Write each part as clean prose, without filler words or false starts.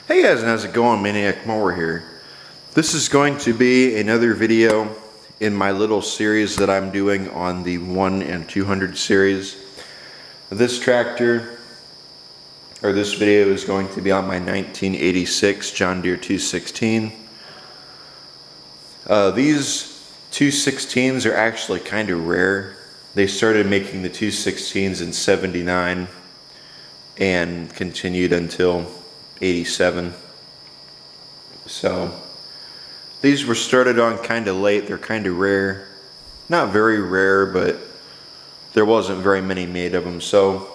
Hey guys, how's it going? Maniac Mower here. This is going to be another video in my little series that I'm doing on the 1 and 200 series. This tractor, or this video, is going to be on my 1986 John Deere 216. These 216s are actually kind of rare. They started making the 216s in '79 and continued until '87. So these were started on kind of late. They're kind of rare. Not very rare, but there wasn't very many made of them. So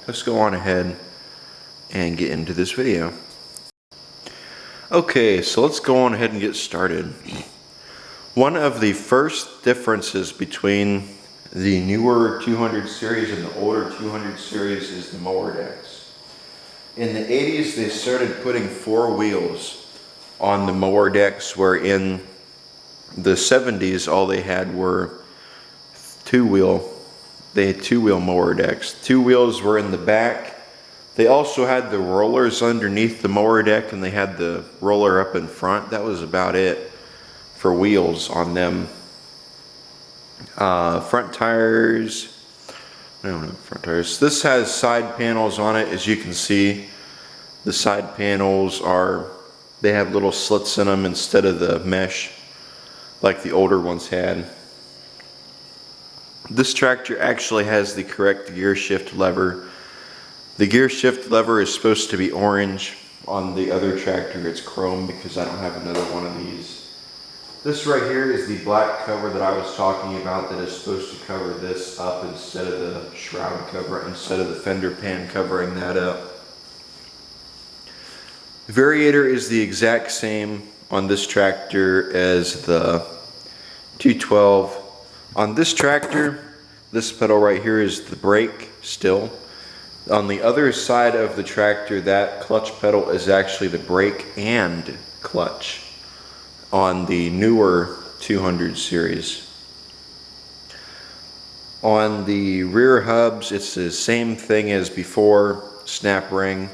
let's go on ahead and get into this video. Okay, so let's go on ahead and get started. One of the first differences between the newer 200 series and the older 200 series is the mower decks. In the 80s, they started putting 4 wheels on the mower decks, where in the 70s, all they had were 2-wheel. They had 2-wheel mower decks. 2 wheels were in the back. They also had the rollers underneath the mower deck, and they had the roller up in front. That was about it for wheels on them. Front tires. No, front tires. This has side panels on it. As you can see, the side panels they have little slits in them instead of the mesh like the older ones had. This tractor actually has the correct gear shift lever. The gear shift lever is supposed to be orange. On the other tractor it's chrome because I don't have another one of these. This right here is the black cover that I was talking about, that is supposed to cover this up instead of the shroud cover, instead of the fender pan covering that up. The variator is the exact same on this tractor as the 212. On this tractor, this pedal right here is the brake still. On the other side of the tractor, that clutch pedal is actually the brake and clutch on the newer 200 series. On the rear hubs, it's the same thing as before. Snap ring,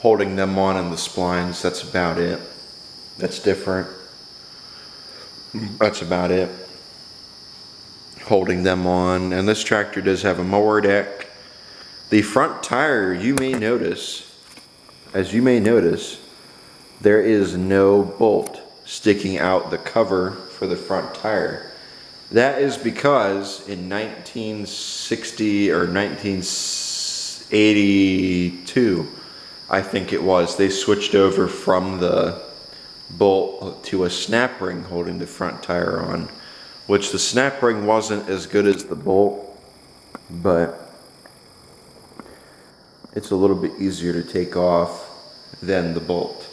holding them on in the splines. That's about it. That's different. That's about it. Holding them on. And this tractor does have a mower deck. The front tire, you may notice, there is no bolt sticking out the cover for the front tire. That is because in 1960 or 1982, I think it was, they switched over from the bolt to a snap ring holding the front tire on, which the snap ring wasn't as good as the bolt, but it's a little bit easier to take off than the bolt.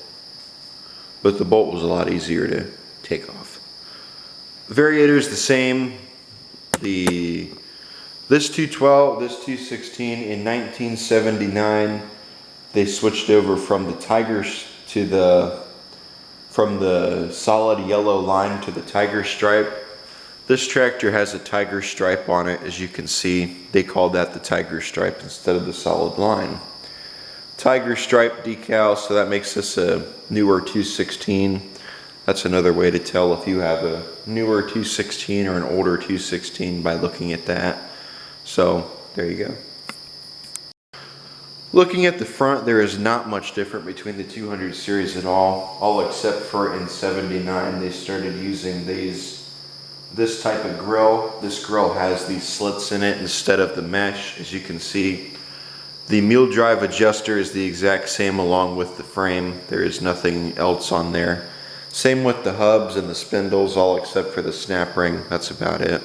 But the bolt was a lot easier to take off. The variator is the same. This 212, this 216, in 1979, they switched over from the Tigers to from the solid yellow line to the tiger stripe. This tractor has a tiger stripe on it, as you can see. They called that the tiger stripe instead of the solid line. Tiger stripe decal, so that makes this a newer 216. That's another way to tell if you have a newer 216 or an older 216 by looking at that. So there you go. Looking at the front, there is not much different between the 200 series at all except for in '79 they started using this type of grill. This grill has these slits in it instead of the mesh, as you can see. The mule drive adjuster is the exact same along with the frame. There is nothing else on there. Same with the hubs and the spindles, all except for the snap ring. That's about it.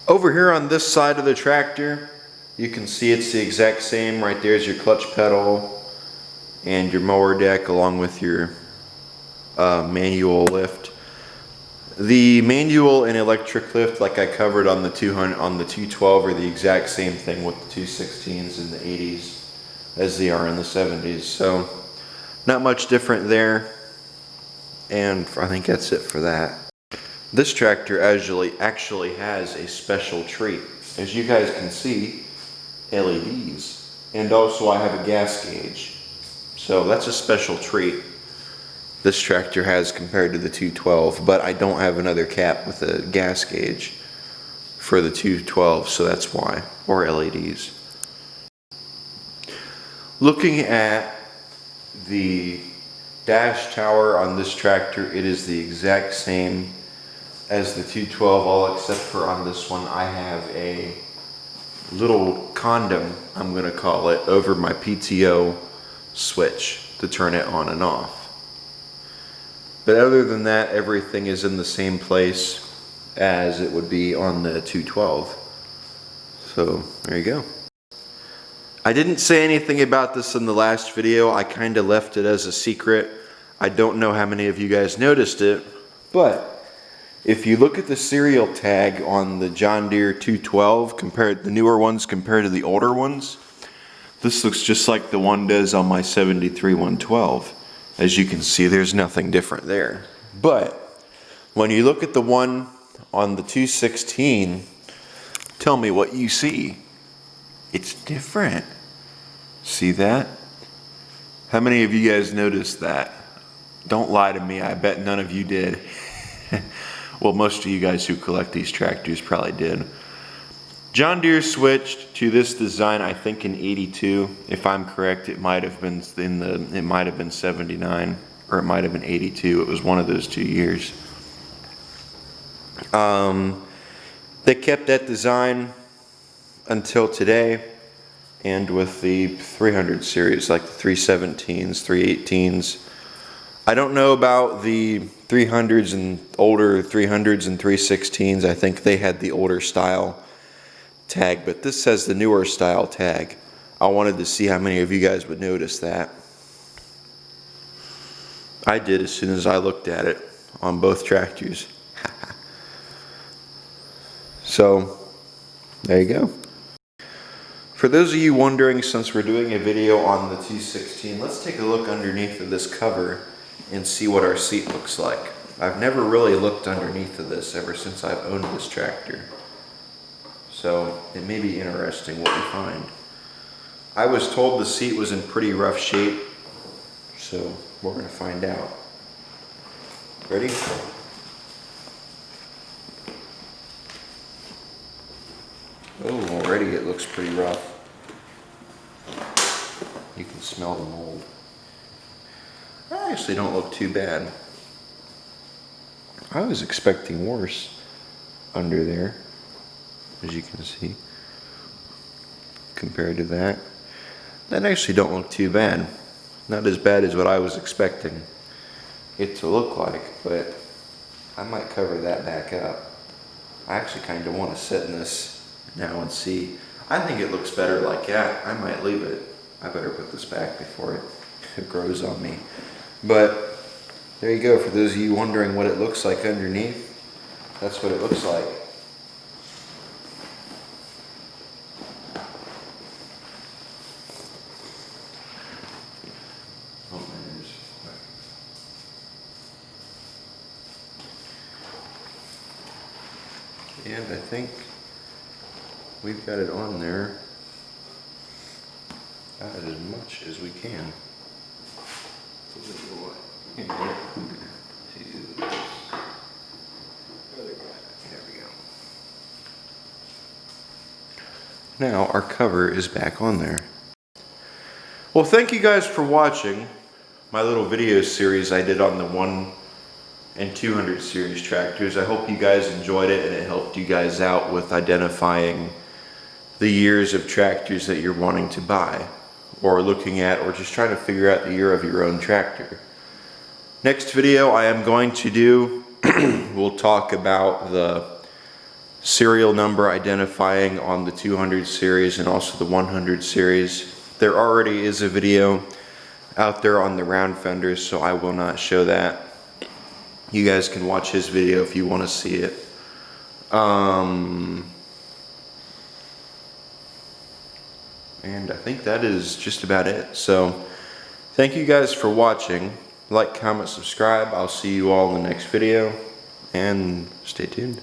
Over here on this side of the tractor, you can see it's the exact same. Right there is your clutch pedal and your mower deck along with your manual lift. The manual and electric lift, like I covered on the 212, are the exact same thing with the 216s in the 80s as they are in the 70s. So not much different there. And I think that's it for that. This tractor actually has a special treat. As you guys can see, LEDs And also I have a gas gauge. So that's a special treat this tractor has compared to the 212, but I don't have another cap with a gas gauge for the 212, so that's why, or LEDs. Looking at the dash tower on this tractor, it is the exact same as the 212, all except for on this one I have a little condom, I'm going to call it, over my PTO switch to turn it on and off. But other than that, everything is in the same place as it would be on the 212. So there you go. I didn't say anything about this in the last video. I kind of left it as a secret. I don't know how many of you guys noticed it, but if you look at the serial tag on the John Deere 212, the newer ones compared to the older ones, this looks just like the one does on my 73 112. As you can see, there's nothing different there. But when you look at the one on the 216, tell me what you see. It's different. See that? How many of you guys noticed that? Don't lie to me, I bet none of you did. Well, most of you guys who collect these tractors probably did. John Deere switched to this design, I think, in '82. If I'm correct, it might have been 79, or it might have been '82. It was one of those 2 years. They kept that design until today, and with the 300 series, like the 317s, 318s. I don't know about the 300s and older 300s and 316s. I think they had the older style tag, but this says the newer style tag. I wanted to see how many of you guys would notice that. I did as soon as I looked at it on both tractors. So there you go. For those of you wondering, since we're doing a video on the 216, let's take a look underneath of this cover and see what our seat looks like. I've never really looked underneath of this ever since I've owned this tractor. So it may be interesting what we find. I was told the seat was in pretty rough shape, so we're going to find out. Ready? Oh, already it looks pretty rough. You can smell the mold. I actually don't look too bad. I was expecting worse under there, as you can see, compared to that. That actually don't look too bad. Not as bad as what I was expecting it to look like, but I might cover that back up. I actually kind of want to sit in this now and see. I think it looks better like that. I might leave it. I better put this back before it grows on me. But there you go. For those of you wondering what it looks like underneath, that's what it looks like. And I think we've got it on there as much as we can. There we go. Now our cover is back on there. Well, thank you guys for watching my little video series I did on the 1 and 200 series tractors. I hope you guys enjoyed it and it helped you guys out with identifying the years of tractors that you're wanting to buy, or looking at, or just trying to figure out the year of your own tractor. Next video I am going to do, we'll talk about the serial number identifying on the 200 series and also the 100 series. There already is a video out there on the round fenders, so I will not show that. You guys can watch his video if you want to see it. And I think that is just about it. So thank you guys for watching. Like, comment, subscribe. I'll see you all in the next video, and stay tuned.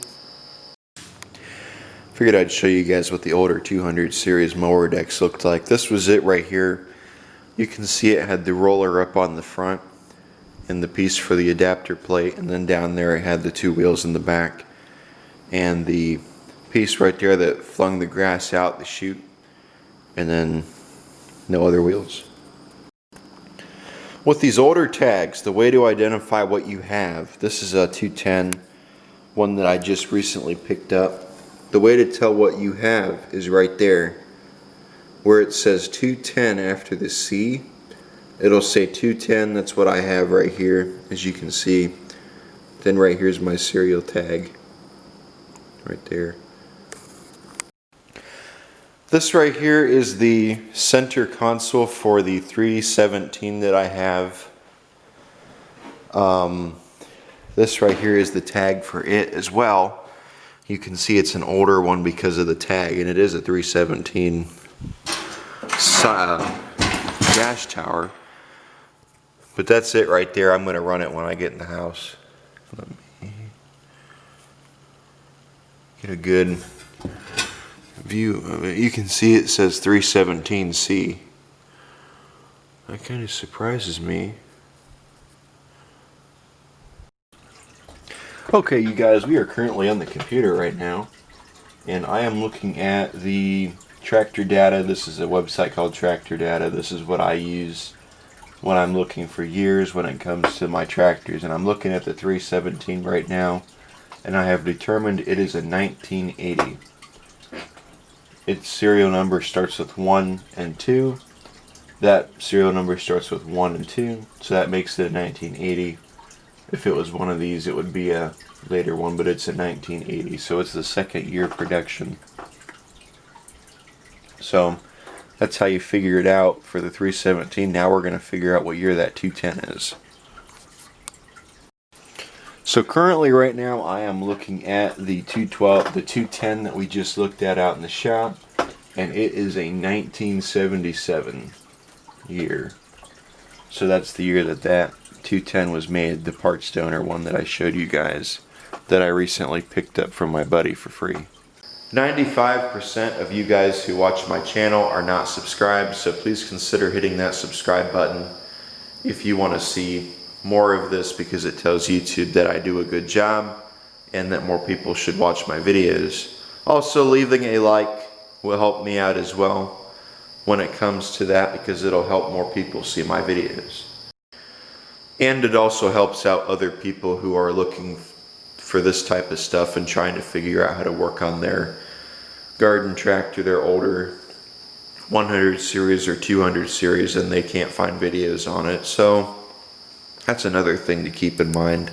For figured I'd show you guys what the older 200 series mower decks looked like. This was it right here. You can see it had the roller up on the front and the piece for the adapter plate, and then down there it had the two wheels in the back and the piece right there that flung the grass out the chute, and then no other wheels. With these older tags, the way to identify what you have, this is a 210, one that I just recently picked up. The way to tell what you have is right there. Where it says 210 after the C, it'll say 210. That's what I have right here, as you can see. Then right here's my serial tag. Right there. This right here is the center console for the 317 that I have. This right here is the tag for it as well. You can see it's an older one because of the tag, and it is a 317 gas tower. But that's it right there. I'm going to run it when I get in the house. Let me get a good view of it. You can see it says 317C. That kind of surprises me. Okay, you guys, we are currently on the computer right now, and I am looking at the tractor data. This is a website called Tractor Data. This is what I use when I'm looking for years when it comes to my tractors, and I'm looking at the 317 right now, and I have determined it is a 1980. Its serial number starts with 1 and 2. That serial number starts with 1 and 2, so that makes it a 1980. If it was one of these, it would be a later one, but it's a 1980, so it's the second year production. So that's how you figure it out for the 317. Now we're going to figure out what year that 210 is. So currently right now I am looking at the 210 that we just looked at out in the shop, and it is a 1977 year. So that's the year that 210 was made, the parts donor one that I showed you guys that I recently picked up from my buddy for free. 95% of you guys who watch my channel are not subscribed, so please consider hitting that subscribe button if you want to see more of this, because it tells YouTube that I do a good job and that more people should watch my videos. Also, leaving a like will help me out as well when it comes to that, because it'll help more people see my videos. And it also helps out other people who are looking for this type of stuff and trying to figure out how to work on their garden tractor, their older 100 series or 200 series, and they can't find videos on it. So that's another thing to keep in mind.